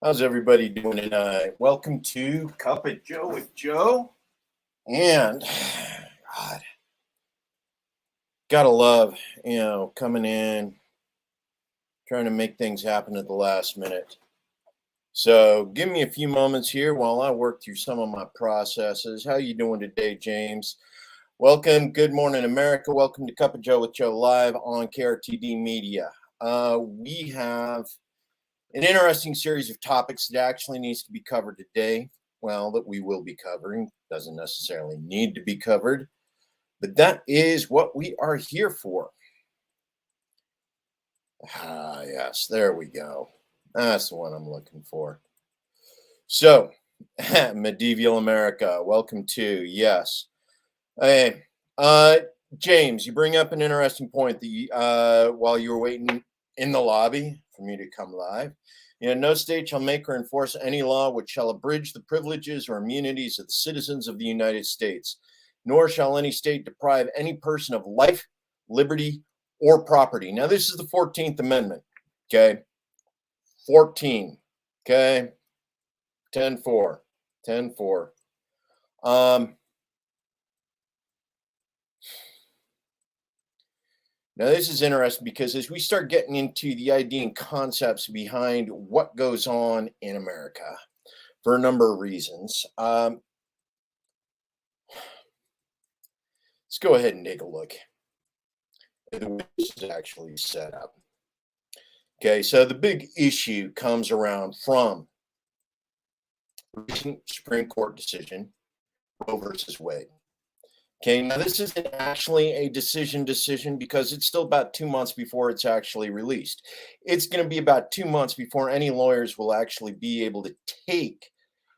How's everybody doing tonight? Welcome to Cup of Joe with Joe. And God, gotta love, coming in, trying to make things happen at the last minute. So give me a few moments here while I work through some of my processes. How you doing today, James? Welcome. Good morning, America. Welcome to Cup of Joe with Joe live on KRTD Media. We have an interesting series of topics that actually needs to be covered today. Well, that we will be covering. Doesn't necessarily need to be covered, but that is what we are here for. Ah, yes, there we go. That's the one I'm looking for. So, medieval America, welcome to, yes. Hey, James, you bring up an interesting point that while you were waiting in the lobby for me to come live, no state shall make or enforce any law which shall abridge the privileges or immunities of the citizens of the United States, nor shall any state deprive any person of life, liberty, or property. Now, this is the 14th Amendment, okay? 14, okay? 10-4, 10-4. Now, this is interesting because as we start getting into the idea and concepts behind what goes on in America for a number of reasons, let's go ahead and take a look at the way this is actually set up. Okay, so the big issue comes around from recent Supreme Court decision, Roe versus Wade. Okay, now this isn't actually a decision because it's still about 2 months before it's actually released. It's going to be about 2 months before any lawyers will actually be able to take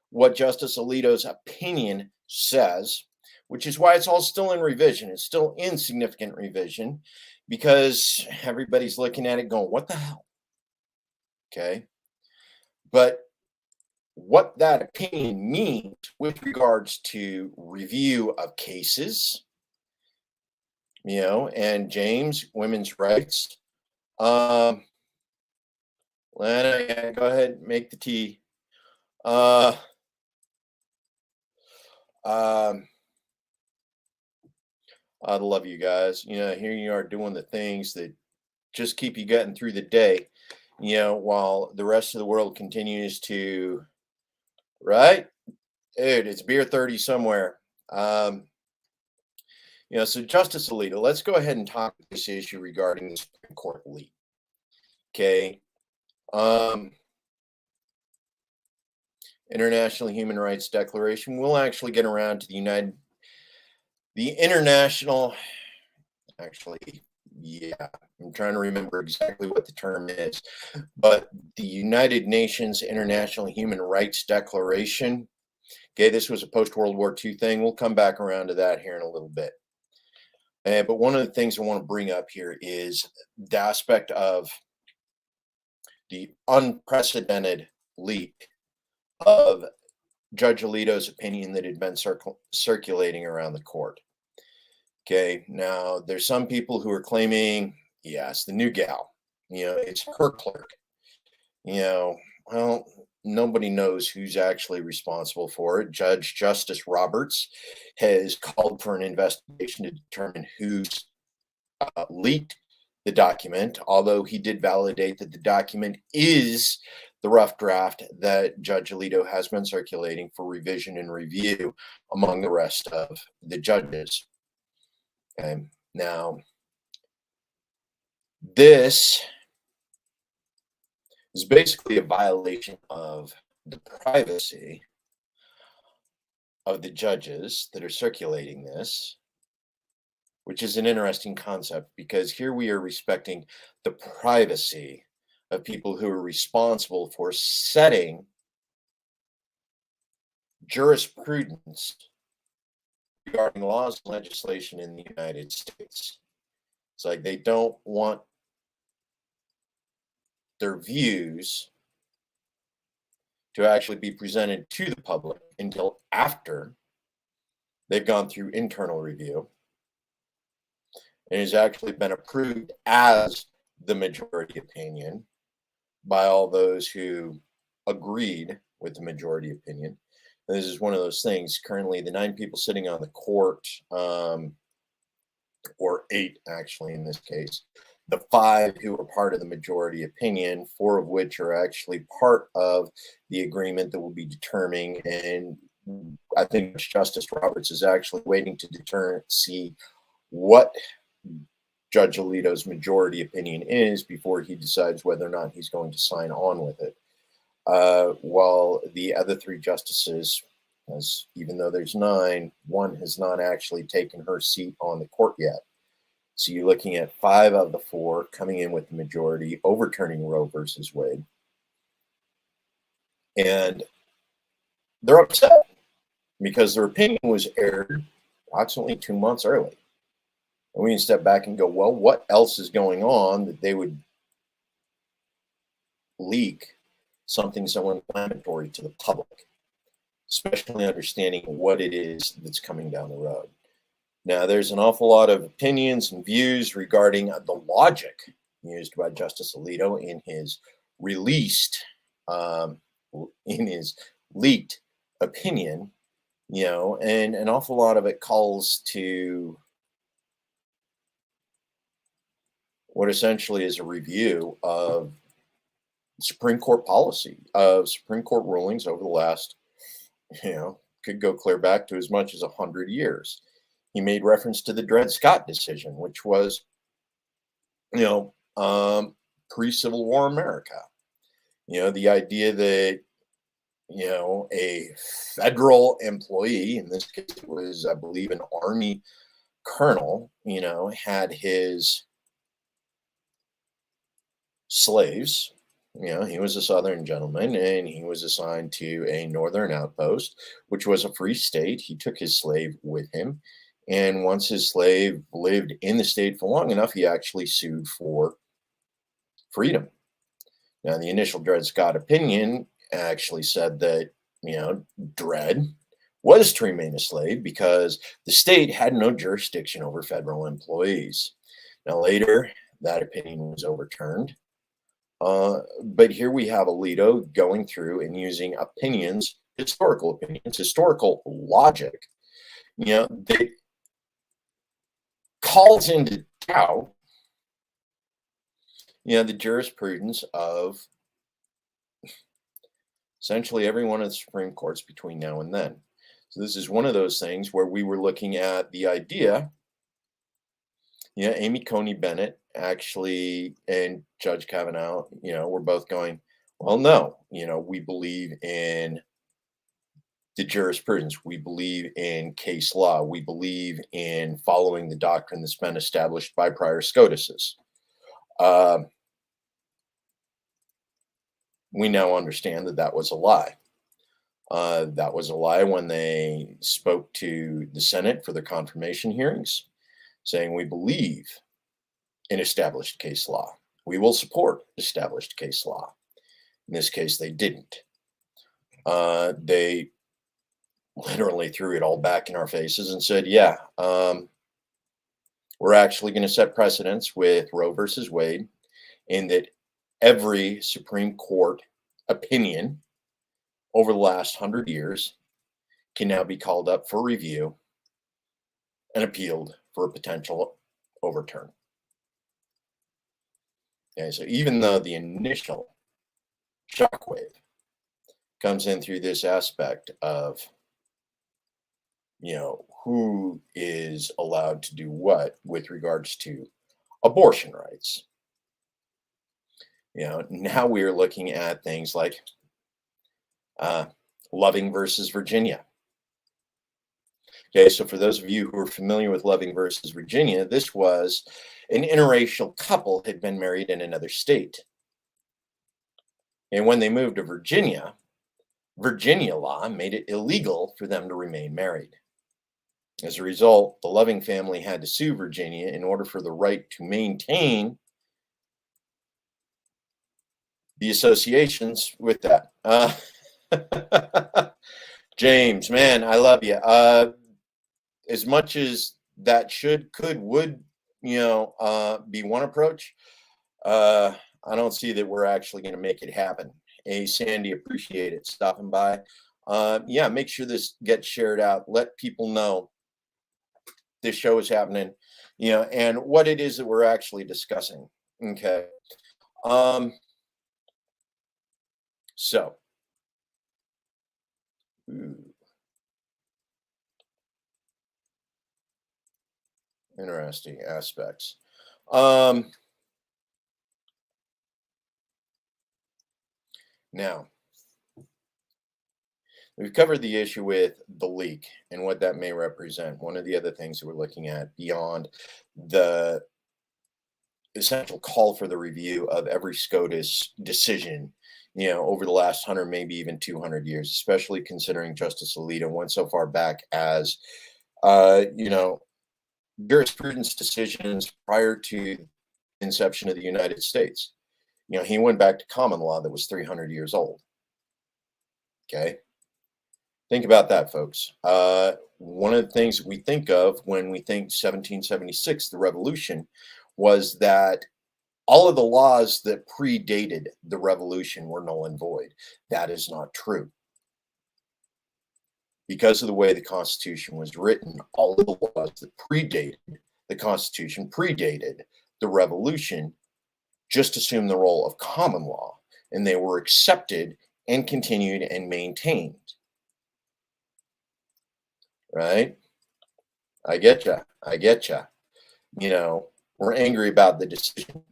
what Justice Alito's opinion says, which is why it's all still in revision. It's still in significant revision because everybody's looking at it going, what the hell? Okay. But what that opinion means with regards to review of cases, and James, women's rights. Lana, yeah, go ahead and make the tea. I love you guys. Here you are doing the things that just keep you getting through the day, while the rest of the world continues to, right? Dude, it's beer 30 somewhere. So Justice Alito, let's go ahead and talk this issue regarding the Supreme Court leak. Okay. International Human Rights Declaration. We'll actually get around to the international, actually, yeah, I'm trying to remember exactly what the term is, but the United Nations International Human Rights Declaration. Okay, this was a post-World War II thing. We'll come back around to that here in a little bit. But one of the things I want to bring up here is the aspect of the unprecedented leak of Judge Alito's opinion that had been circulating around the court. Okay, now there's some people who are claiming, yes, the new gal, it's her clerk. Well, nobody knows who's actually responsible for it. Judge Justice Roberts has called for an investigation to determine who's leaked the document, although he did validate that the document is the rough draft that Judge Alito has been circulating for revision and review among the rest of the judges. Okay. Now, this is basically a violation of the privacy of the judges that are circulating this, which is an interesting concept because here we are respecting the privacy of people who are responsible for setting jurisprudence regarding laws and legislation in the United States. It's like they don't want their views to actually be presented to the public until after they've gone through internal review and has actually been approved as the majority opinion by all those who agreed with the majority opinion. And this is one of those things. Currently, the 9 people sitting on the court, or 8 actually in this case, the 5 who are part of the majority opinion, 4 of which are actually part of the agreement that will be determining. And I think Justice Roberts is actually waiting to see what Judge Alito's majority opinion is before he decides whether or not he's going to sign on with it. While the other 3 justices, as even though there's 9, one has not actually taken her seat on the court yet. So you're looking at 5 of the 4 coming in with the majority, overturning Roe versus Wade. And they're upset because their opinion was aired approximately 2 months early. And we can step back and go, well, what else is going on that they would leak something so inflammatory to the public, especially understanding what it is that's coming down the road. Now, there's an awful lot of opinions and views regarding the logic used by Justice Alito in his leaked opinion, and an awful lot of it calls to what essentially is a review of Supreme Court policy, of Supreme Court rulings over the last, could go clear back to as much as 100 years. He made reference to the Dred Scott decision, which was, pre-Civil War America. The idea that, a federal employee, in this case it was, I believe, an Army colonel, had his slaves. He was a Southern gentleman, and he was assigned to a Northern outpost, which was a free state. He took his slave with him. And once his slave lived in the state for long enough, he actually sued for freedom. Now, the initial Dred Scott opinion actually said that, Dred was to remain a slave because the state had no jurisdiction over federal employees. Now, later, that opinion was overturned. But here we have Alito going through and using historical logic, that calls into doubt, the jurisprudence of essentially every one of the Supreme Courts between now and then. So this is one of those things where we were looking at the idea, Amy Coney Bennett actually and Judge Kavanaugh, we're both going, well, no, we believe in the jurisprudence. We believe in case law. We believe in following the doctrine that's been established by prior SCOTUSes. We now understand that that was a lie. That was a lie when they spoke to the Senate for their confirmation hearings, saying we believe in established case law. We will support established case law. In this case, they didn't. They literally threw it all back in our faces and said, we're actually going to set precedents with Roe versus Wade, in that every Supreme Court opinion over the last 100 years can now be called up for review and appealed for a potential overturn. Okay, so even though the initial shockwave comes in through this aspect of, who is allowed to do what with regards to abortion rights. Now we are looking at things like Loving versus Virginia. Okay, so for those of you who are familiar with Loving versus Virginia, this was an interracial couple had been married in another state. And when they moved to Virginia, Virginia law made it illegal for them to remain married. As a result, the Loving family had to sue Virginia in order for the right to maintain the associations with that. James, man, I love you. As much as that would, be one approach, I don't see that we're actually going to make it happen. Hey, Sandy, appreciate it stopping by. Yeah, make sure this gets shared out. Let people know this show is happening, and what it is that we're actually discussing. Okay. Um, so, ooh, interesting aspects. Um, Now, we've covered the issue with the leak and what that may represent. One of the other things that we're looking at beyond the essential call for the review of every SCOTUS decision, over the last 100, maybe even 200 years, especially considering Justice Alito went so far back as, uh, you know, jurisprudence decisions prior to inception of the United States. He went back to common law that was 300 years old. Okay. Think about that, folks. One of the things we think of when we think 1776, the revolution, was that all of the laws that predated the revolution were null and void. That is not true. Because of the way the Constitution was written, all of the laws that predated the Constitution, predated the revolution, just assumed the role of common law, and they were accepted and continued and maintained. Right? I get you. I get you. We're angry about the decision,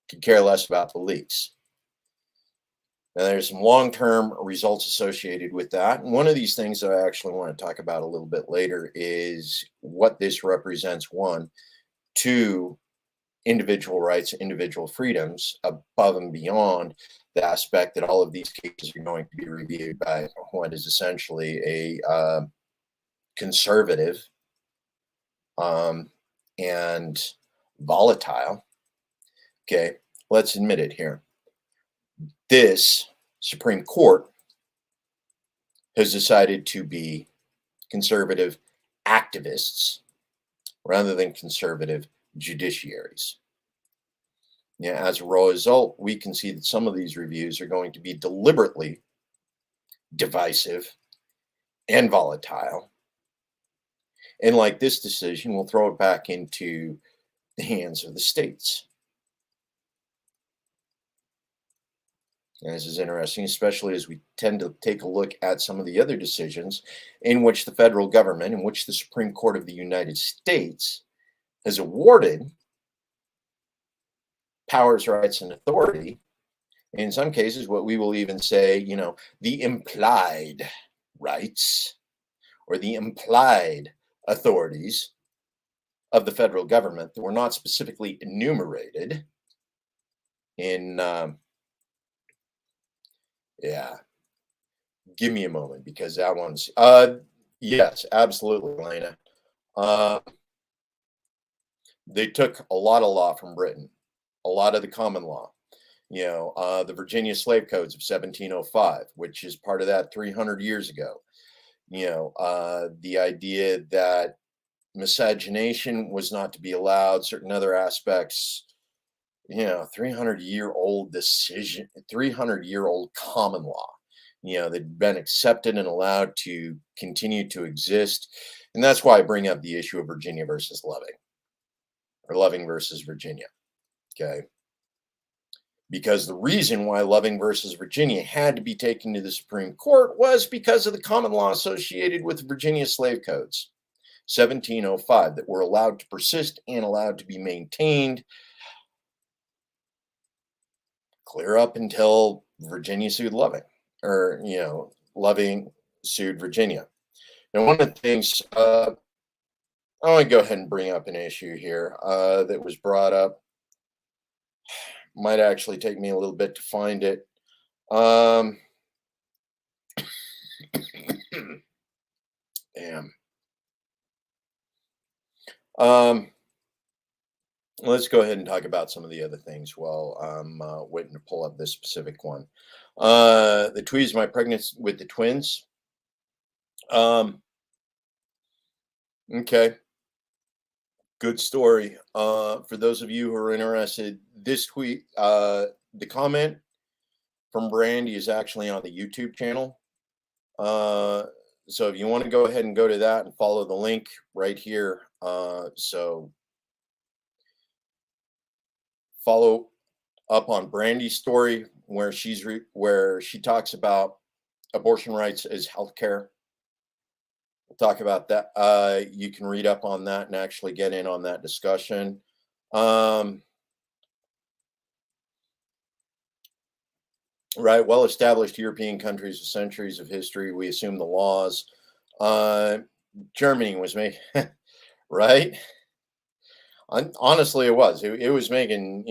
could care less about the leaks. Now, there's some long-term results associated with that. And one of these things that I actually want to talk about a little bit later is what this represents, one, to individual rights, individual freedoms, above and beyond the aspect that all of these cases are going to be reviewed by what is essentially a conservative and volatile. Okay, let's admit it here. This Supreme Court has decided to be conservative activists rather than conservative judiciaries. As a result, we can see that some of these reviews are going to be deliberately divisive and volatile. And like this decision, we'll throw it back into the hands of the states. And this is interesting, especially as we tend to take a look at some of the other decisions in which the federal government, in which the Supreme Court of the United States has awarded powers, rights, and authority. In some cases, what we will even say, the implied rights or the implied authorities of the federal government that were not specifically enumerated in, yeah, give me a moment because that one's, yes, absolutely, Elena. They took a lot of law from Britain, a lot of the common law, the Virginia slave codes of 1705, which is part of that 300 years ago. The idea that miscegenation was not to be allowed, certain other aspects, 300-year-old decision, 300-year-old common law, that'd been accepted and allowed to continue to exist. And that's why I bring up the issue of Virginia versus Loving, or Loving versus Virginia. Okay. Because the reason why Loving versus Virginia had to be taken to the Supreme Court was because of the common law associated with Virginia slave codes, 1705, that were allowed to persist and allowed to be maintained clear up until Virginia sued Loving, or, Loving sued Virginia. Now, one of the things, I want to go ahead and bring up an issue here that was brought up. Might actually take me a little bit to find it. Damn. Let's go ahead and talk about some of the other things while I'm waiting to pull up this specific one. The tweets, my pregnancy with the twins. Okay. Good story. For those of you who are interested, this tweet, the comment from Brandy is actually on the YouTube channel. So if you want to go ahead and go to that and follow the link right here. So follow up on Brandy's story where where she talks about abortion rights as healthcare. We'll talk about that. You can read up on that and actually get in on that discussion. Right, well-established European countries with centuries of history. We assume the laws. Germany was making right. Honestly, it was. It was making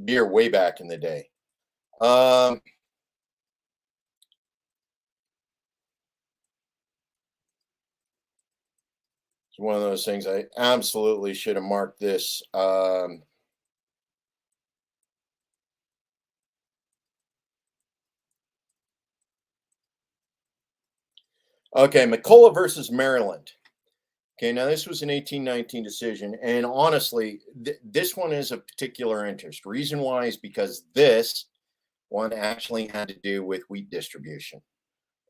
beer way back in the day. It's one of those things. I absolutely should have marked this. Okay, McCullough versus Maryland. Okay, now this was an 1819 decision, and honestly, this one is of particular interest. Reason why is because this one actually had to do with wheat distribution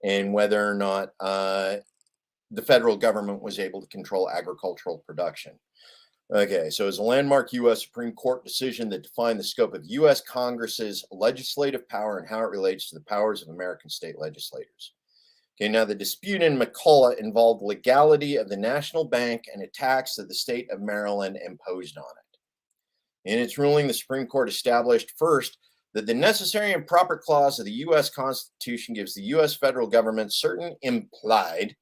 and whether or not the federal government was able to control agricultural production. Okay, so it's a landmark U.S. Supreme Court decision that defined the scope of U.S. Congress's legislative power and how it relates to the powers of American state legislators. Okay, now the dispute in McCullough involved legality of the national bank and a tax that the state of Maryland imposed on it. In its ruling, the Supreme Court established first that the necessary and proper clause of the U.S. Constitution gives the U.S. federal government certain implied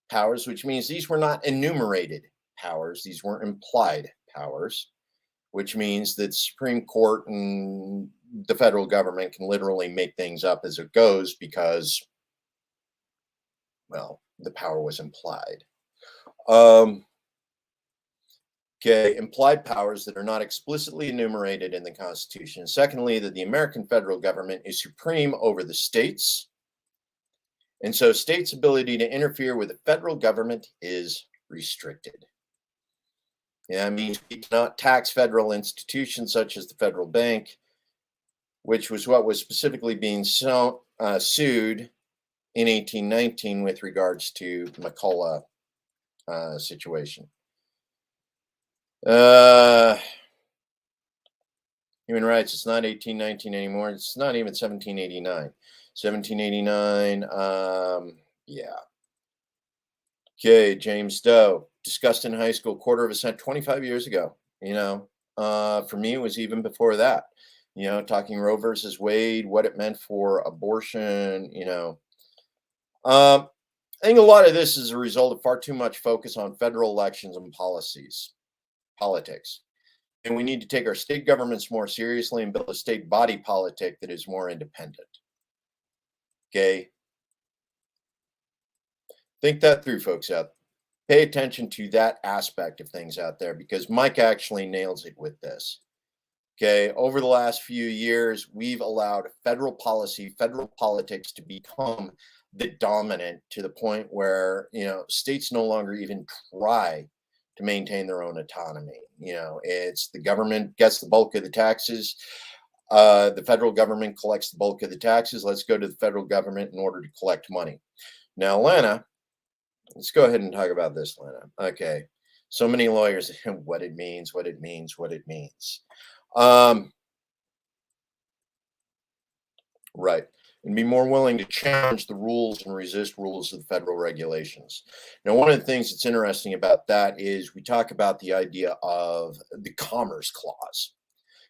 powers, which means these were not enumerated powers, these were implied powers, which means that the Supreme Court and the federal government can literally make things up as it goes because, well, the power was implied. Okay, implied powers that are not explicitly enumerated in the Constitution. Secondly, that the American federal government is supreme over the states. And so states' ability to interfere with the federal government is restricted. Yeah, that means we cannot tax federal institutions such as the federal bank, which was what was specifically being sued in 1819 with regards to the McCullough situation. Human rights, it's not 1819 anymore. It's not even 1789. 1789, yeah. Okay, James Doe, discussed in high school, quarter of a century, 25 years ago. For me, it was even before that. Talking Roe versus Wade, what it meant for abortion. I think a lot of this is a result of far too much focus on federal elections and politics. And we need to take our state governments more seriously and build a state body politic that is more independent. Okay. Think that through, folks out. Pay attention to that aspect of things out there because Mike actually nails it with this. Okay. Over the last few years, we've allowed federal policy, federal politics to become the dominant to the point where, states no longer even try to maintain their own autonomy. It's the government gets the bulk of the taxes. The federal government collects the bulk of the taxes. Let's go to the federal government in order to collect money. Now, Lana, let's go ahead and talk about this, Lana. Okay. So many lawyers, what it means. Right. And be more willing to challenge the rules and resist rules of the federal regulations. Now, one of the things that's interesting about that is we talk about the idea of the Commerce Clause.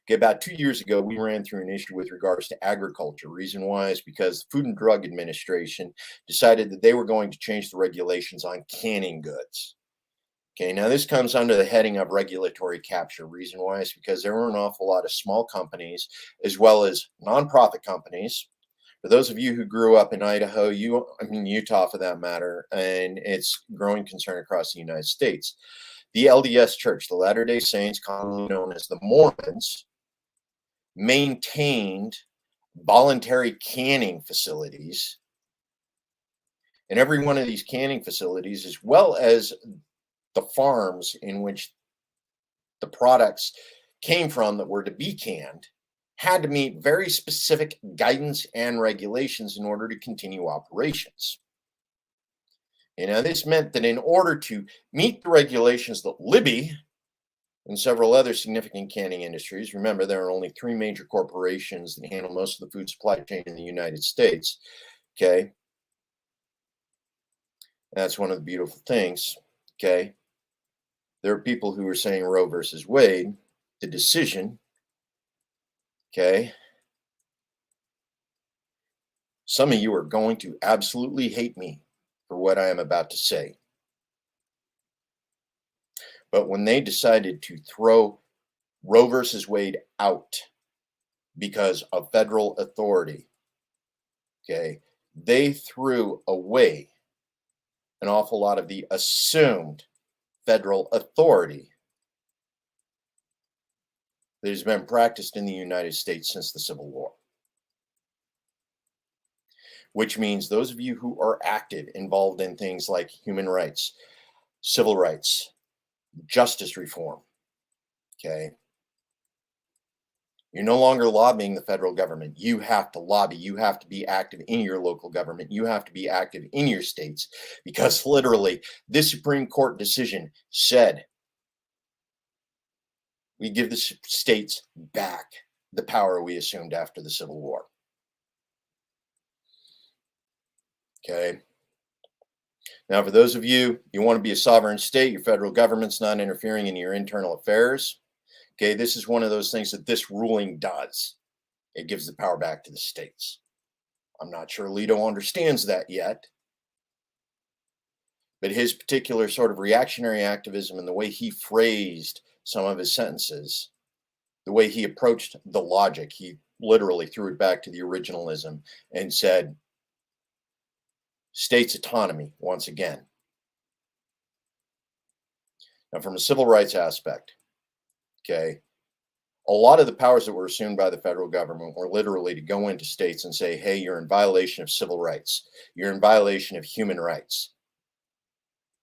Okay, about 2 years ago, we ran through an issue with regards to agriculture. Reason why is because the Food and Drug Administration decided that they were going to change the regulations on canning goods. Okay, now this comes under the heading of regulatory capture. Reason why is because there were an awful lot of small companies as well as nonprofit companies. For those of you who grew up in Idaho, Utah for that matter, and it's growing concern across the United States, the LDS Church, the Latter-day Saints, commonly known as the Mormons, maintained voluntary canning facilities. And every one of these canning facilities, as well as the farms in which the products came from that were to be canned, had to meet very specific guidance and regulations in order to continue operations. This meant that in order to meet the regulations that Libby and several other significant canning industries, remember there are only three major corporations that handle most of the food supply chain in the United States, okay? That's one of the beautiful things, okay? There are people who are saying Roe versus Wade, the decision, okay? Some of you are going to absolutely hate me for what I am about to say. But when they decided to throw Roe versus Wade out because of federal authority, okay, they threw away an awful lot of the assumed federal authority that has been practiced in the United States since the Civil War. Which means those of you who are active, involved in things like human rights, civil rights, justice reform, okay, you're no longer lobbying the federal government. You have to lobby. You have to be active in your local government. You have to be active in your states, because literally this Supreme Court decision said we give the states back the power we assumed after the Civil War. Okay. Now, for those of you want to be a sovereign state, your federal government's not interfering in your internal affairs. Okay, this is one of those things that this ruling does. It gives the power back to the states. I'm not sure Alito understands that yet. But his particular sort of reactionary activism and the way he phrased some of his sentences, the way he approached the logic, he literally threw it back to the originalism and said, states' autonomy once again. Now, from a civil rights aspect, okay, a lot of the powers that were assumed by the federal government were literally to go into states and say, hey, you're in violation of civil rights. You're in violation of human rights.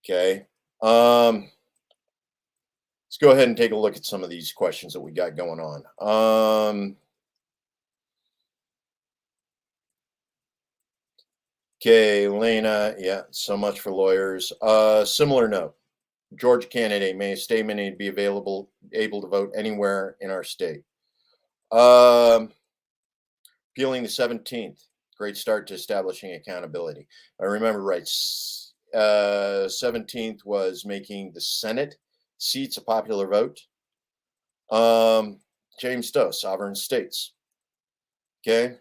Okay. Let's go ahead and take a look at some of these questions that we got going on. Okay, Lena, yeah, so much for lawyers. Similar note. Georgia candidate may a statement need be able to vote anywhere in our state. Appealing the 17th. Great start to establishing accountability. I remember right. 17th was making the Senate seats a popular vote. James Stowe, sovereign states. Okay.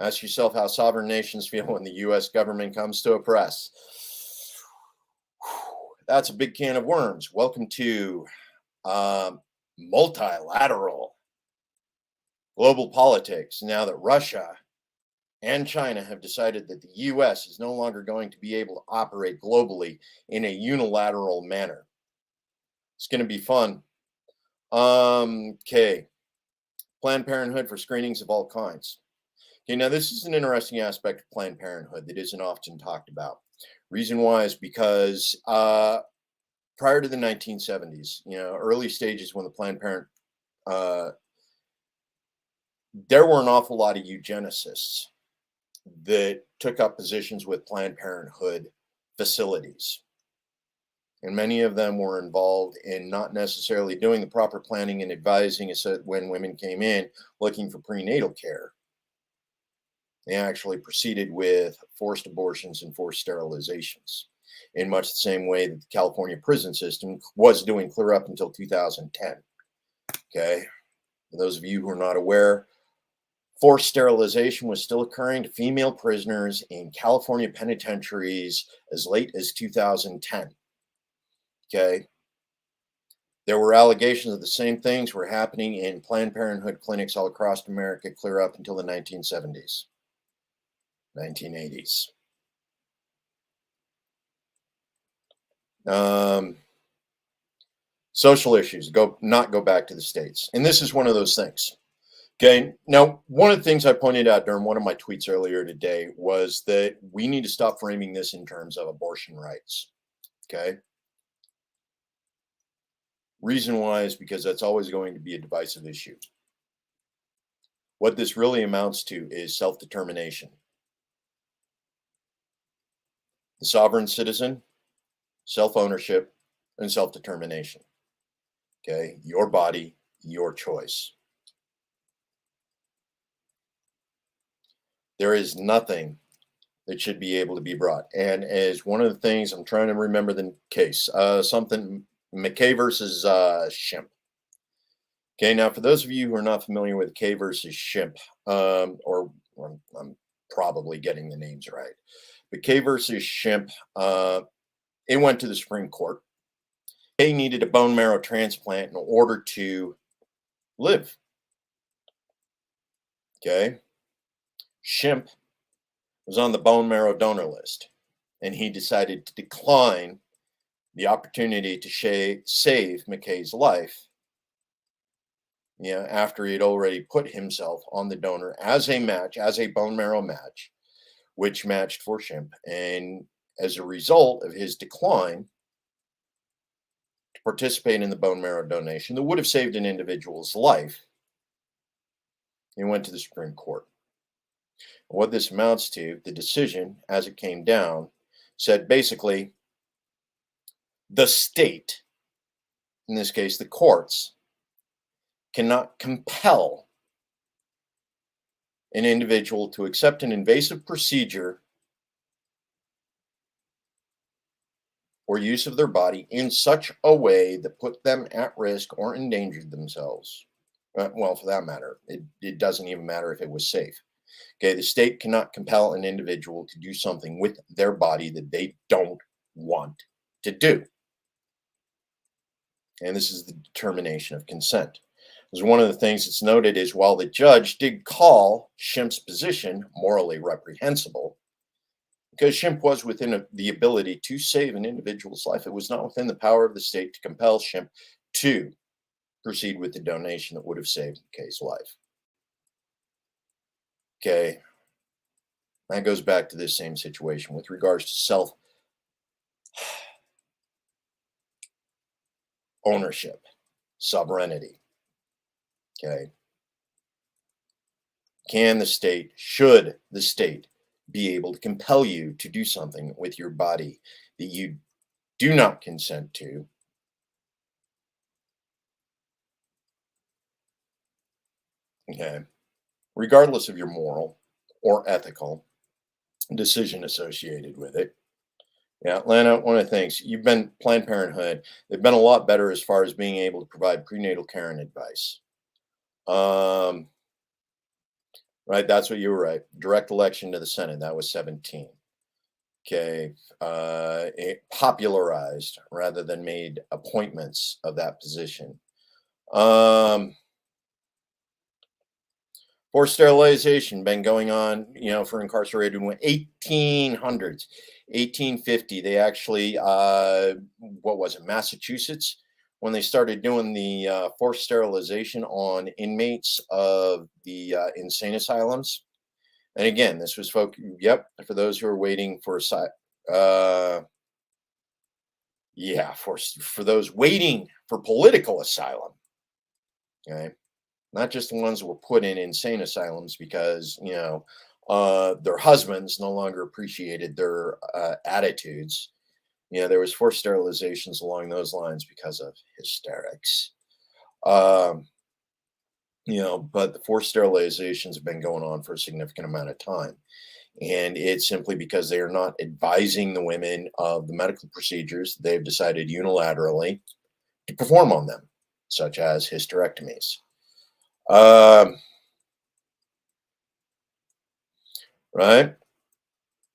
Ask yourself how sovereign nations feel when the U.S. government comes to oppress. That's a big can of worms. Welcome to multilateral global politics. Now that Russia and China have decided that the U.S. is no longer going to be able to operate globally in a unilateral manner. It's going to be fun. Okay. Planned Parenthood for screenings of all kinds. Okay, now this is an interesting aspect of Planned Parenthood that isn't often talked about. Reason why is because prior to the 1970s, early stages when the Planned Parenthood, there were an awful lot of eugenicists that took up positions with Planned Parenthood facilities. And many of them were involved in not necessarily doing the proper planning and advising when women came in looking for prenatal care. They actually proceeded with forced abortions and forced sterilizations in much the same way that the California prison system was doing clear up until 2010. Okay. For those of you who are not aware, forced sterilization was still occurring to female prisoners in California penitentiaries as late as 2010. Okay. There were allegations of the same things were happening in Planned Parenthood clinics all across America clear up until the 1970s. 1980s. Social issues not go back to the states. And this is one of those things. Okay. Now, one of the things I pointed out during one of my tweets earlier today was that we need to stop framing this in terms of abortion rights. Okay. Reason why is because that's always going to be a divisive issue. What this really amounts to is self-determination. The sovereign citizen, self-ownership, and self-determination. Okay, your body, your choice. There is nothing that should be able to be brought. And as one of the things, I'm trying to remember the case, something McKay versus Shimp. Okay, now for those of you who are not familiar with Kay versus Shimp, or I'm probably getting the names right, but Kay versus Shimp, it went to the Supreme Court. Kay needed a bone marrow transplant in order to live. Okay, Shimp was on the bone marrow donor list, and he decided to decline the opportunity to save McKay's life. After he had already put himself on the donor as a match, as a bone marrow match, which matched for Shimp. And as a result of his decline to participate in the bone marrow donation that would have saved an individual's life, he went to the Supreme Court. What this amounts to, the decision as it came down, said basically the state, in this case the courts, cannot compel an individual to accept an invasive procedure or use of their body in such a way that put them at risk or endangered themselves. Well, for that matter, it doesn't even matter if it was safe. Okay, the state cannot compel an individual to do something with their body that they don't want to do. And this is the determination of consent. Because one of the things that's noted is while the judge did call Shimp's position morally reprehensible, because Shimp was within the ability to save an individual's life, it was not within the power of the state to compel Shimp to proceed with the donation that would have saved McKay's life. Okay, that goes back to this same situation with regards to self ownership, sovereignty. Okay, should the state be able to compel you to do something with your body that you do not consent to? Okay, regardless of your moral or ethical decision associated with it. Yeah, Lana, one of the things you've been Planned Parenthood, they've been a lot better as far as being able to provide prenatal care and advice. Um, right, that's what you were right. Direct election to the Senate, that was 17. Okay, it popularized rather than made appointments of that position. Forced sterilization been going on, for incarcerated women, 1800s, 1850. They actually, what was it, Massachusetts, when they started doing the forced sterilization on inmates of the insane asylums. And again, this was for those who are waiting for for those waiting for political asylum. Okay, not just the ones that were put in insane asylums because their husbands no longer appreciated their attitudes. There was forced sterilizations along those lines because of hysterics. But the forced sterilizations have been going on for a significant amount of time. And it's simply because they are not advising the women of the medical procedures they've decided unilaterally to perform on them, such as hysterectomies. Right?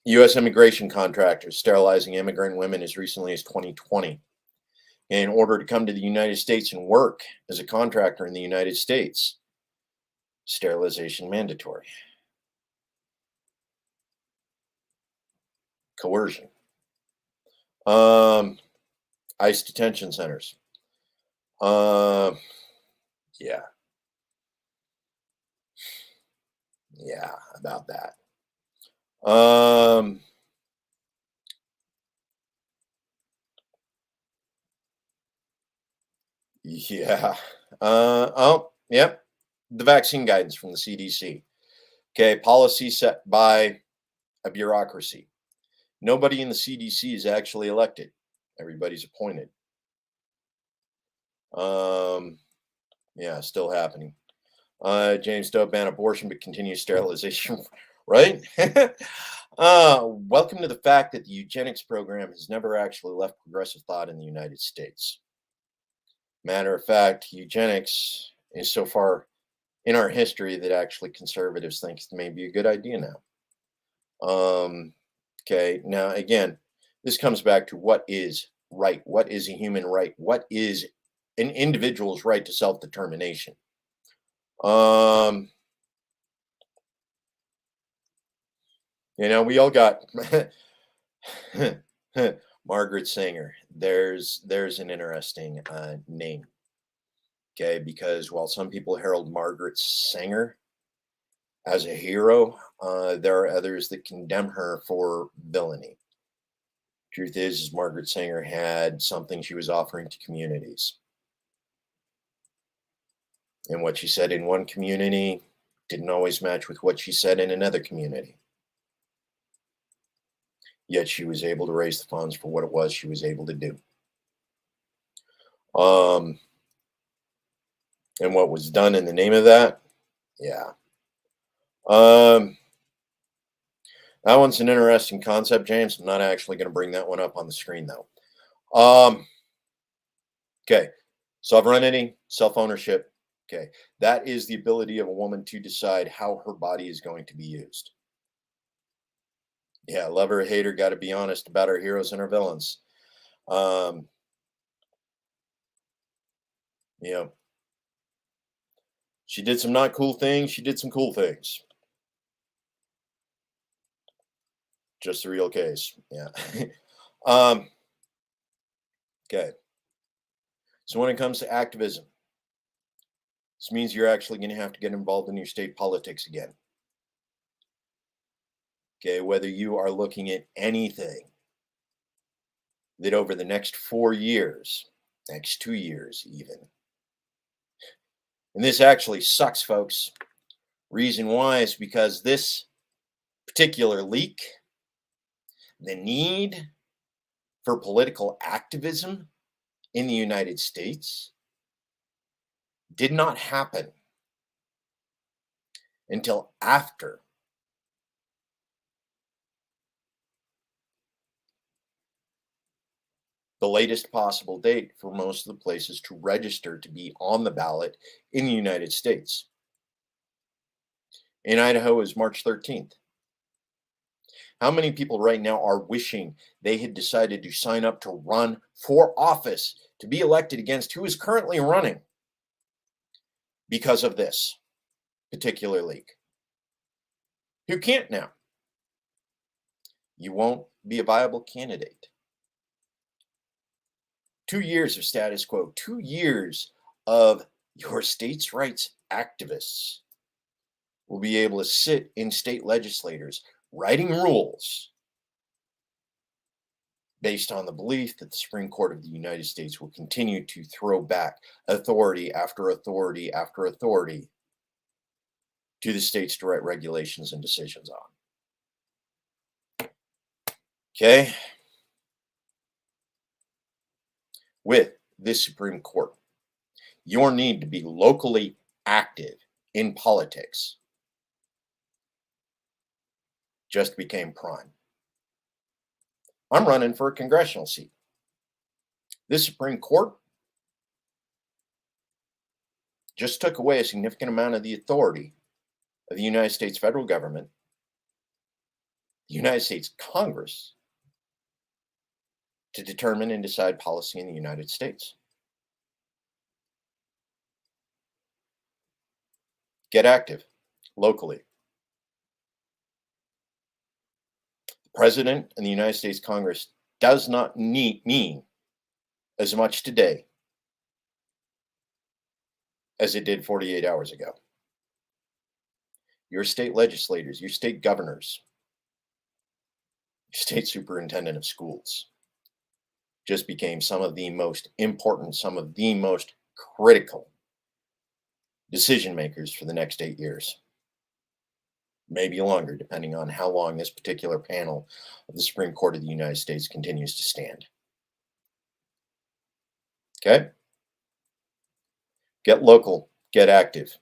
U.S. immigration contractors sterilizing immigrant women as recently as 2020 in order to come to the United States and work as a contractor in the United States. Sterilization mandatory. Coercion. ICE detention centers. Yeah. Yeah, about that. Yeah. Oh, yep. the vaccine guidance from the CDC. Okay, policy set by a bureaucracy. Nobody in the CDC is actually elected. Everybody's appointed. Yeah, still happening. James Doe ban abortion but continue sterilization, right? Welcome to the fact that the eugenics program has never actually left progressive thought in the United States. Matter of fact, eugenics is so far in our history that actually conservatives think it may be a good idea now. Okay, now again, this comes back to what is right? What is a human right? What is an individual's right to self-determination? We all got Margaret Sanger. There's an interesting name. Okay, because while some people herald Margaret Sanger as a hero, there are others that condemn her for villainy. Truth is Margaret Sanger had something she was offering to communities. And what she said in one community didn't always match with what she said in another community. Yet she was able to raise the funds for what it was she was able to do. And what was done in the name of that? Yeah. That one's an interesting concept, James. I'm not actually going to bring that one up on the screen, though. Okay. Sovereignty, self-ownership. Okay. That is the ability of a woman to decide how her body is going to be used. Yeah, love her or hate her, got to be honest about our heroes and our villains. She did some not cool things. She did some cool things. Just the real case. Yeah. Okay. So when it comes to activism, this means you're actually going to have to get involved in your state politics again. Okay, whether you are looking at anything that over the next 4 years, next 2 years even, and this actually sucks, folks. Reason why is because this particular leak, the need for political activism in the United States did not happen until after the latest possible date for most of the places to register to be on the ballot in the United States. In Idaho is March 13th. How many people right now are wishing they had decided to sign up to run for office to be elected against who is currently running because of this particular leak? Who can't now? You won't be a viable candidate. 2 years of status quo, 2 years of your states' rights activists will be able to sit in state legislators writing rules based on the belief that the Supreme Court of the United States will continue to throw back authority after authority after authority to the states to write regulations and decisions on. Okay? With this Supreme Court, your need to be locally active in politics just became prime. I'm running for a congressional seat. This Supreme Court just took away a significant amount of the authority of the United States federal government, the United States Congress, to determine and decide policy in the United States. Get active locally. The President and the United States Congress does not mean as much today as it did 48 hours ago. Your state legislators, your state governors, your state superintendent of schools just became some of the most important, some of the most critical decision makers for the next 8 years, maybe longer, depending on how long this particular panel of the Supreme Court of the United States continues to stand. Okay? Get local, get active.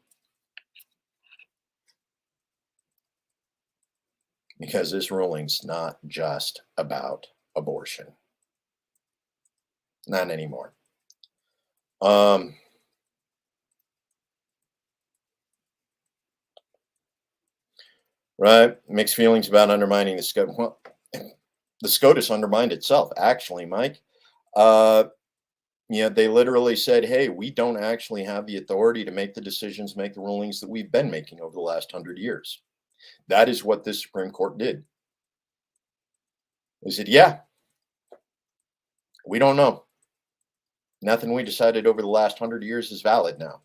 Because this ruling's not just about abortion. Not anymore. Right. Mixed feelings about undermining the SCOTUS. Well, the SCOTUS undermined itself, actually, Mike. They literally said, hey, we don't actually have the authority to make the decisions, make the rulings that we've been making over the last 100 years. That is what this Supreme Court did. They said, yeah, we don't know. Nothing we decided over the last 100 years is valid now.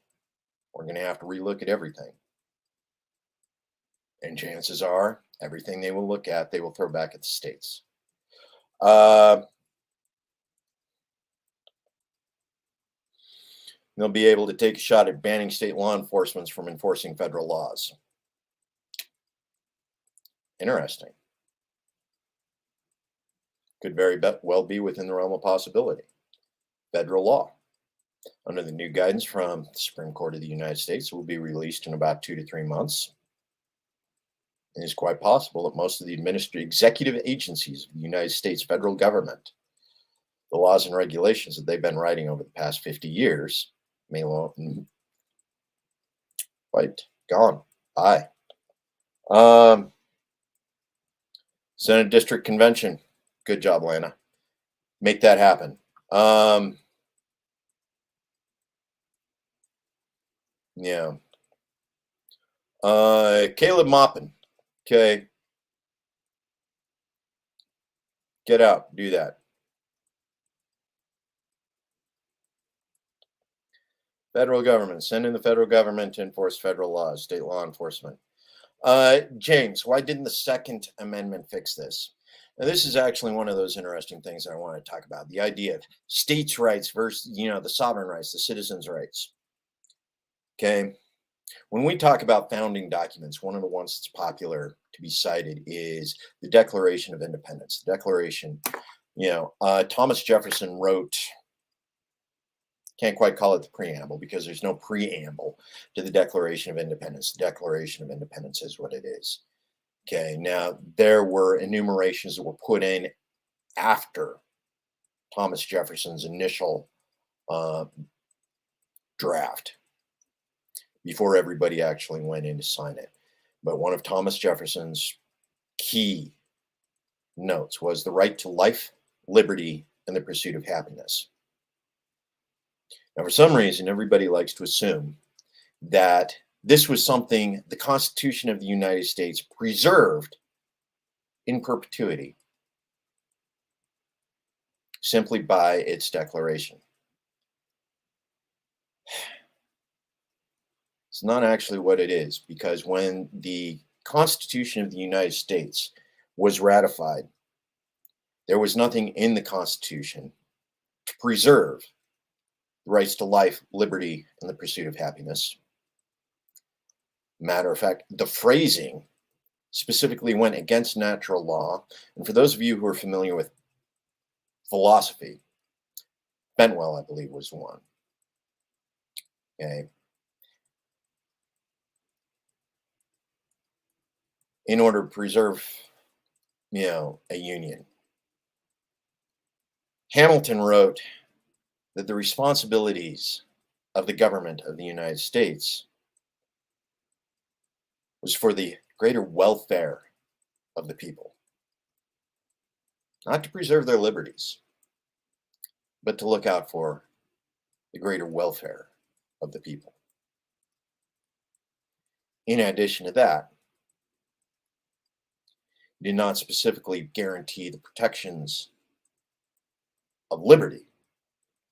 We're going to have to relook at everything. And chances are, everything they will look at, they will throw back at the states. They'll be able to take a shot at banning state law enforcement from enforcing federal laws. Interesting. Could very well be within the realm of possibility. Federal law. Under the new guidance from the Supreme Court of the United States, will be released in about 2 to 3 months. It is quite possible that most of the executive agencies of the United States federal government, the laws and regulations that they've been writing over the past 50 years, may quite gone by. Senate District Convention. Good job, Lana. Make that happen. Yeah. Caleb Maupin. Okay. Get out. Do that. Federal government. Send in the federal government to enforce federal laws, state law enforcement. James, why didn't the Second Amendment fix this? Now, this is actually one of those interesting things I want to talk about. The idea of states' rights versus, the sovereign rights, the citizens' rights. Okay. When we talk about founding documents, one of the ones that's popular to be cited is the Declaration of Independence. The Declaration, Thomas Jefferson wrote, can't quite call it the preamble because there's no preamble to the Declaration of Independence. The Declaration of Independence is what it is. Okay, now there were enumerations that were put in after Thomas Jefferson's initial draft, before everybody actually went in to sign it. But one of Thomas Jefferson's key notes was the right to life, liberty, and the pursuit of happiness. Now, for some reason, everybody likes to assume that this was something the Constitution of the United States preserved in perpetuity simply by its declaration. It's not actually what it is, because when the Constitution of the United States was ratified, there was nothing in the Constitution to preserve the rights to life, liberty, and the pursuit of happiness. Matter of fact, the phrasing specifically went against natural law. And for those of you who are familiar with philosophy, Bentwell, I believe, was one. Okay. In order to preserve, a union. Hamilton wrote that the responsibilities of the government of the United States was for the greater welfare of the people. Not to preserve their liberties, but to look out for the greater welfare of the people. In addition to that, he did not specifically guarantee the protections of liberty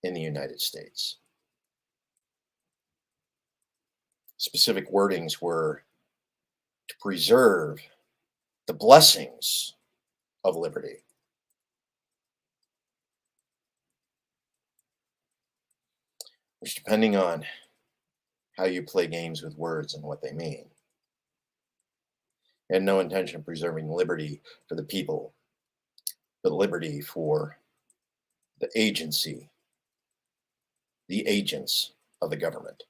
in the United States. Specific wordings were to preserve the blessings of liberty. Which, depending on how you play games with words and what they mean. And no intention of preserving liberty for the people, but liberty for the agency, the agents of the government.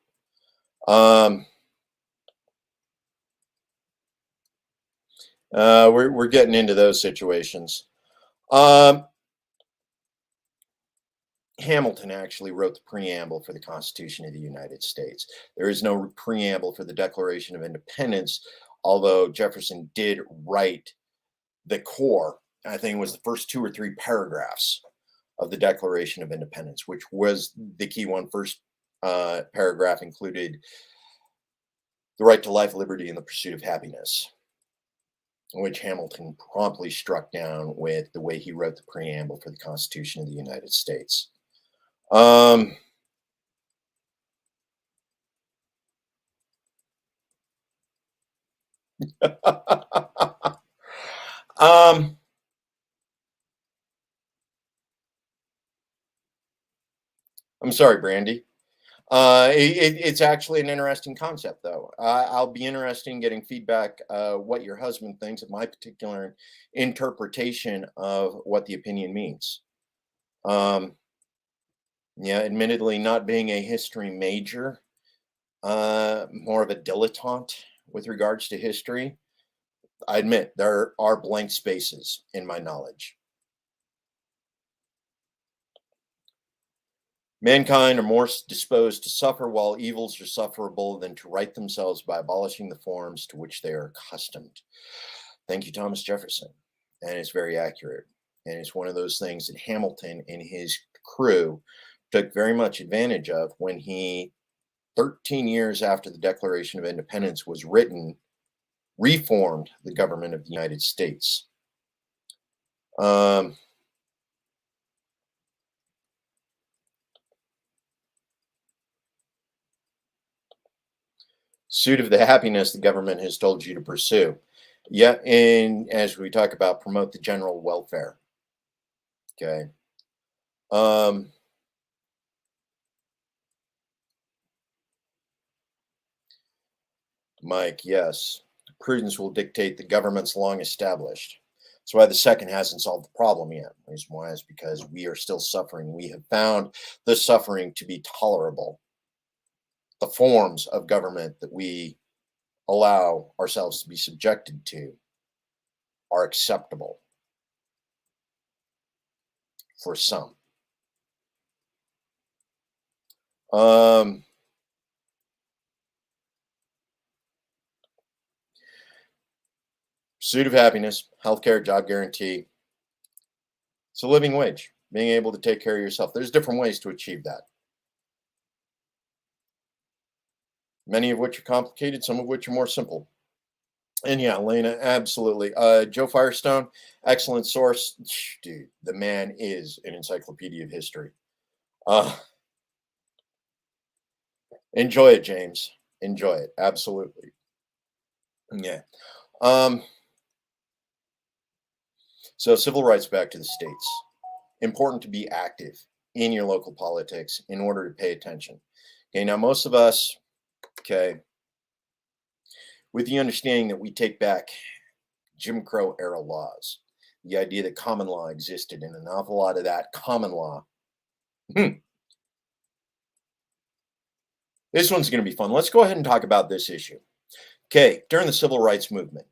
We're getting into those situations. Hamilton actually wrote the preamble for the Constitution of the United States. There is no preamble for the Declaration of Independence, although Jefferson did write the core. I think it was the first 2 or 3 paragraphs of the Declaration of Independence, which was the key one. First paragraph included the right to life, liberty, and the pursuit of happiness, which Hamilton promptly struck down with the way he wrote the preamble for the Constitution of the United States. Um, I'm sorry, Brandy. It's actually an interesting concept, though. I'll be interested in getting feedback, what your husband thinks of my particular interpretation of what the opinion means. Yeah, admittedly, not being a history major, more of a dilettante with regards to history. I admit there are blank spaces in my knowledge. Mankind are more disposed to suffer while evils are sufferable than to right themselves by abolishing the forms to which they are accustomed. Thank you, Thomas Jefferson. And it's very accurate. And it's one of those things that Hamilton and his crew took very much advantage of when he, 13 years after the Declaration of Independence was written, reformed the government of the United States. Pursuit of the happiness the government has told you to pursue. Yeah, and as we talk about, promote the general welfare. Okay. Mike, yes. Prudence will dictate the government's long established. That's why the second hasn't solved the problem yet. The reason why is because we are still suffering. We have found the suffering to be tolerable. The forms of government that we allow ourselves to be subjected to are acceptable for some. Pursuit of happiness, healthcare, job guarantee. It's a living wage, being able to take care of yourself. There's different ways to achieve that. Many of which are complicated, some of which are more simple. And yeah, Lena, absolutely. Joe Firestone, excellent source. Dude, the man is an encyclopedia of history. Enjoy it, James. Enjoy it. Absolutely. Yeah. So civil rights back to the states. Important to be active in your local politics in order to pay attention. Okay, now most of us, okay, with the understanding that we take back Jim Crow era laws, the idea that common law existed, and an awful lot of that common law. This one's going to be fun. Let's go ahead and talk about this issue. Okay, during the civil rights movement,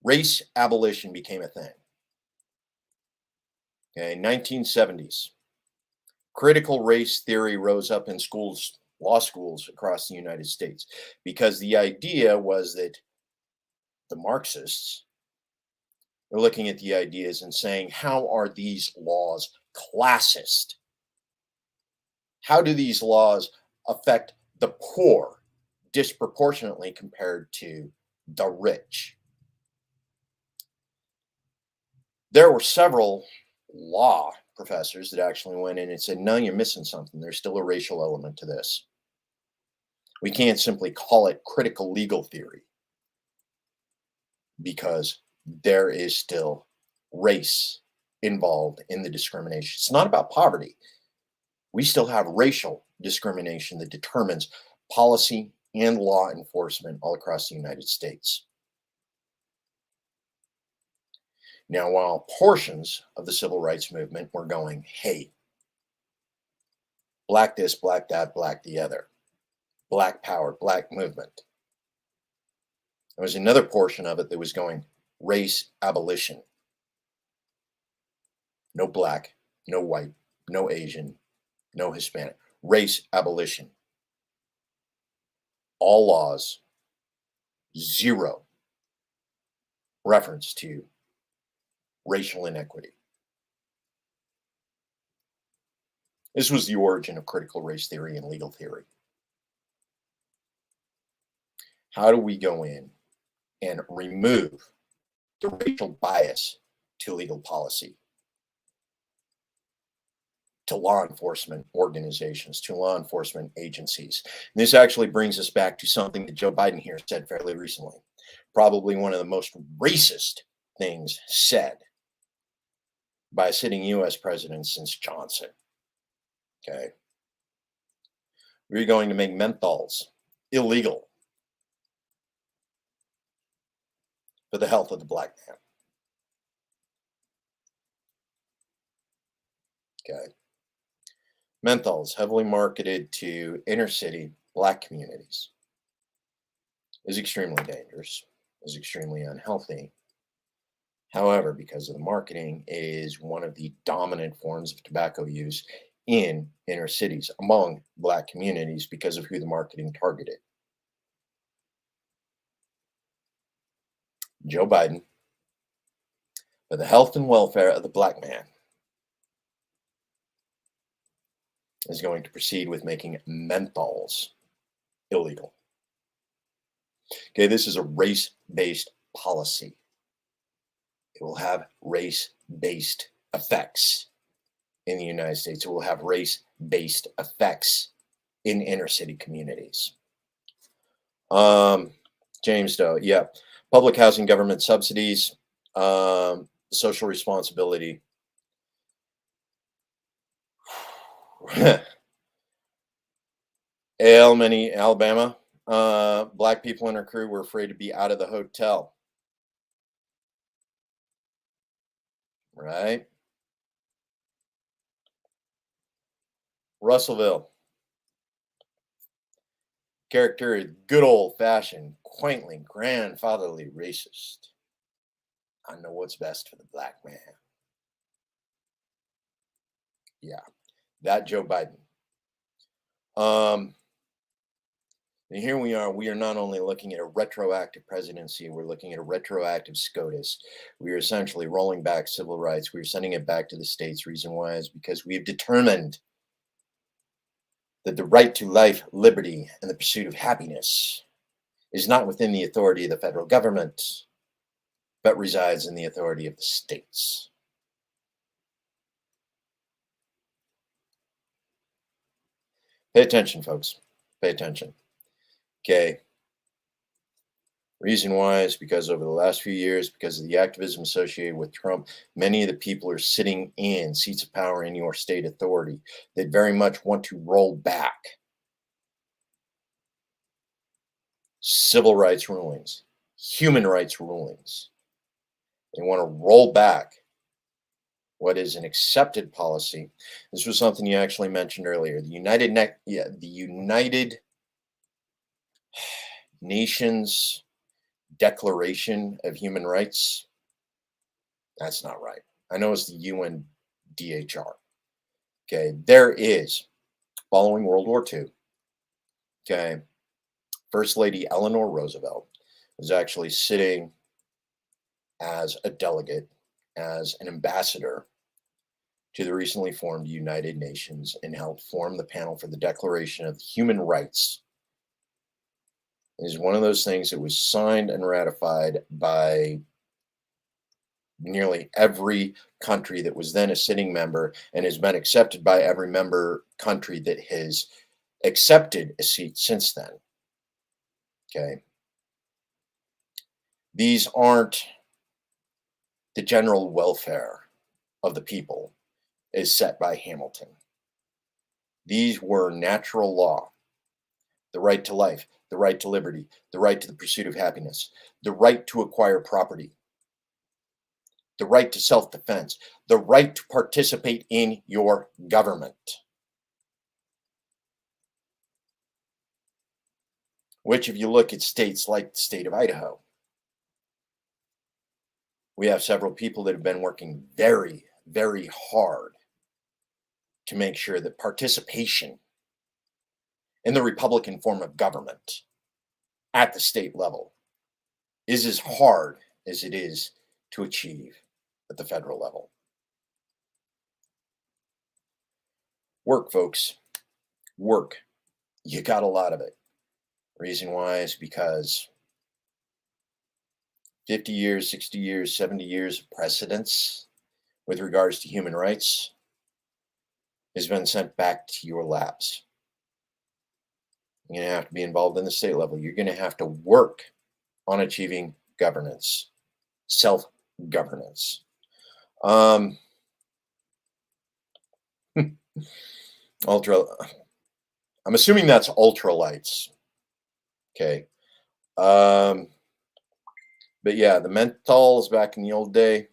race abolition became a thing. Okay, 1970s. Critical race theory rose up in schools, law schools across the United States, because the idea was that the Marxists are looking at the ideas and saying, how are these laws classist? How do these laws affect the poor disproportionately compared to the rich? There were several law professors that actually went in and said, no, you're missing something. There's still a racial element to this. We can't simply call it critical legal theory because there is still race involved in the discrimination. It's not about poverty. We still have racial discrimination that determines policy and law enforcement all across the United States. Now, while portions of the civil rights movement were going, hey, black this, black that, black the other, black power, black movement, there was another portion of it that was going, race abolition. No black, no white, no Asian, no Hispanic. Race abolition. All laws, zero reference to racial inequity. This was the origin of critical race theory and legal theory. How do we go in and remove the racial bias to legal policy, to law enforcement organizations, to law enforcement agencies? And this actually brings us back to something that Joe Biden here said fairly recently. Probably one of the most racist things said by a sitting U.S. president since Johnson. Okay. We're going to make menthols illegal for the health of the black man. Okay. Menthols, heavily marketed to inner city black communities, is extremely dangerous, is extremely unhealthy. However, because of the marketing, it is one of the dominant forms of tobacco use in inner cities among black communities because of who the marketing targeted. Joe Biden, for the health and welfare of the black man, is going to proceed with making menthols illegal. Okay, this is a race-based policy. It will have race-based effects in the United States. It will have race-based effects in inner city communities. James Doe, yeah. Public housing, government subsidies, social responsibility. Ailmany, Alabama. Black people in her crew were afraid to be out of the hotel. Right? Russellville. Character is good old-fashioned, quaintly, grandfatherly racist. I know what's best for the black man. Yeah, that Joe Biden. And here we are not only looking at a retroactive presidency, we're looking at a retroactive SCOTUS. We are essentially rolling back civil rights. We're sending it back to the states. Reason why is because we have determined that the right to life, liberty, and the pursuit of happiness is not within the authority of the federal government, but resides in the authority of the states. Pay attention, folks. Pay attention. Okay. Reason why is because over the last few years, because of the activism associated with Trump, many of the people are sitting in seats of power in your state authority that very much want to roll back civil rights rulings, human rights rulings. They want to roll back what is an accepted policy. This was something you actually mentioned earlier. The United Nations Declaration of Human Rights. That's not right. I know it's the UNDHR. Okay, there is, following World War II, okay, First Lady Eleanor Roosevelt was actually sitting as a delegate, as an ambassador to the recently formed United Nations and helped form the panel for the Declaration of Human Rights. It is one of those things that was signed and ratified by nearly every country that was then a sitting member and has been accepted by every member country that has accepted a seat since then. Okay. These aren't the general welfare of the people as set by Hamilton. These were natural law: the right to life, the right to liberty, the right to the pursuit of happiness, the right to acquire property, the right to self-defense, the right to participate in your government. Which, if you look at states like the state of Idaho, we have several people that have been working very, very hard to make sure that participation in the Republican form of government at the state level is as hard as it is to achieve at the federal level. Work, folks. Work. You got a lot of it. Reason why is because 50 years, 60 years, 70 years of precedence with regards to human rights has been sent back to your laps. You're going to have to be involved in the state level. You're going to have to work on achieving governance, self-governance. Ultra, I'm assuming that's ultralights. Okay. But yeah, the menthols back in the old day.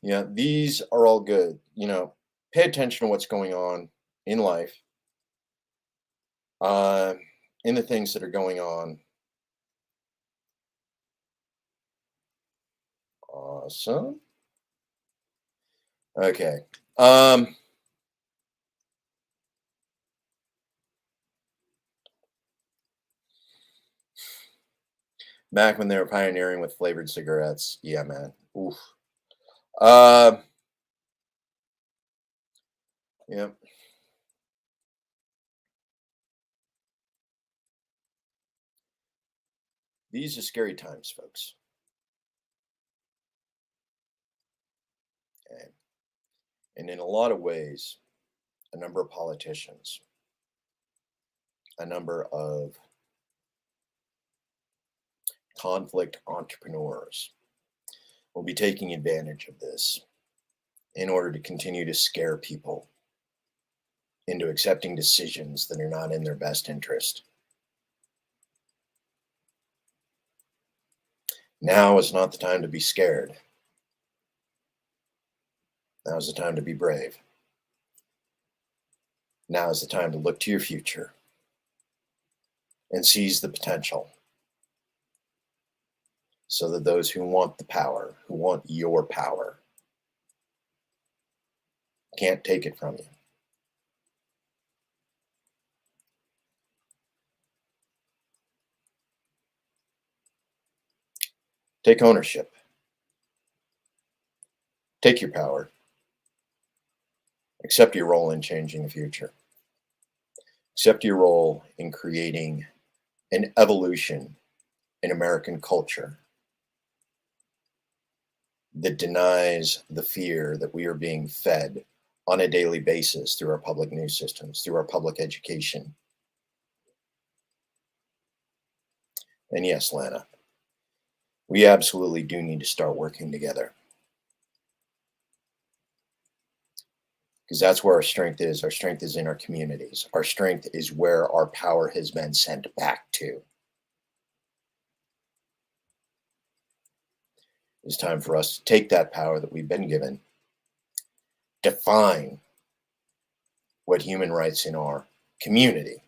Yeah, these are all good. You know, pay attention to what's going on in life, in the things that are going on. Awesome. Okay. Back when they were pioneering with flavored cigarettes. Yeah, man. Oof. Yeah. These are scary times, folks. Okay. And in a lot of ways, a number of politicians, a number of conflict entrepreneurs will be taking advantage of this in order to continue to scare people into accepting decisions that are not in their best interest. Now is not the time to be scared. Now is the time to be brave. Now is the time to look to your future and seize the potential so that those who want the power, who want your power, can't take it from you. Take ownership. Take your power. Accept your role in changing the future. Accept your role in creating an evolution in American culture that denies the fear that we are being fed on a daily basis through our public news systems, through our public education. And yes, Lana, we absolutely do need to start working together. Because that's where our strength is. Our strength is in our communities. Our strength is where our power has been sent back to. It's time for us to take that power that we've been given, define what human rights in our community,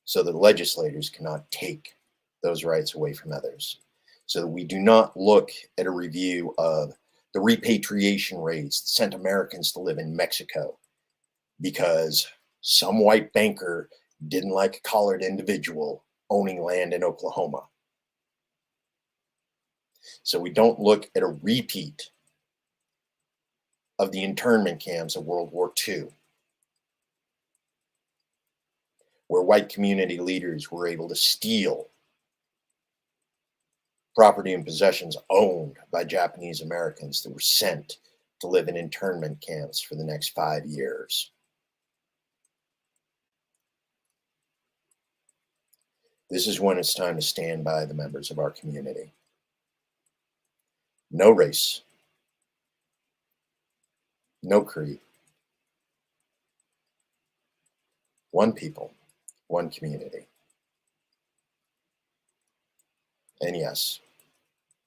so that legislators cannot take those rights away from others. So that we do not look at a review of the repatriation rates that sent Americans to live in Mexico because some white banker didn't like a collared individual owning land in Oklahoma. So we don't look at a repeat of the internment camps of World War II, where white community leaders were able to steal property and possessions owned by Japanese Americans that were sent to live in internment camps for the next 5 years. This is when it's time to stand by the members of our community. No race, no creed, one people, one community. And yes,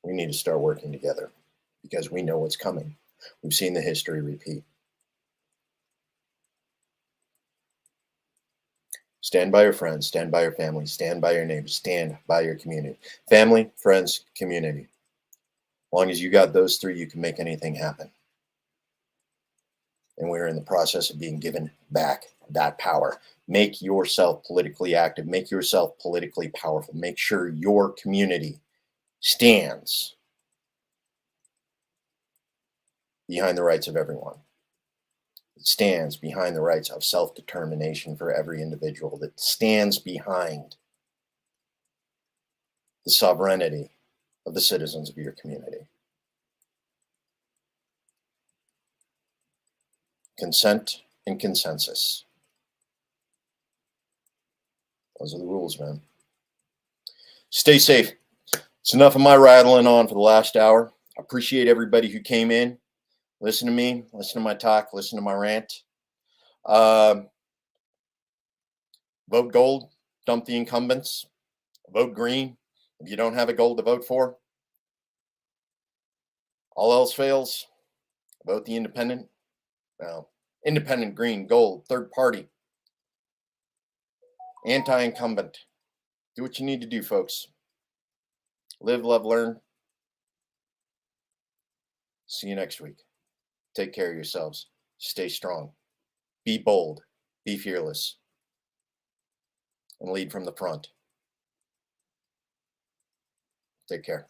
we need to start working together because we know what's coming. We've seen the history repeat. Stand by your friends, stand by your family, stand by your neighbors, stand by your community. Family, friends, community. As long as you got those three, you can make anything happen. And we're in the process of being given back that power. Make yourself politically active. Make yourself politically powerful. Make sure your community stands behind the rights of everyone. It stands behind the rights of self-determination for every individual. That stands behind the sovereignty of the citizens of your community. Consent and consensus. Those are the rules, man. Stay safe. It's enough of my rattling on for the last hour. I appreciate everybody who came in. Listen to me, listen to my talk, listen to my rant. Vote gold, dump the incumbents. Vote green if you don't have a gold to vote for. All else fails, vote the independent. Well, independent, green, gold, third party, anti-incumbent. Do what you need to do, folks. Live, love, learn. See you next week. Take care of yourselves. Stay strong. Be bold. Be fearless. And lead from the front. Take care.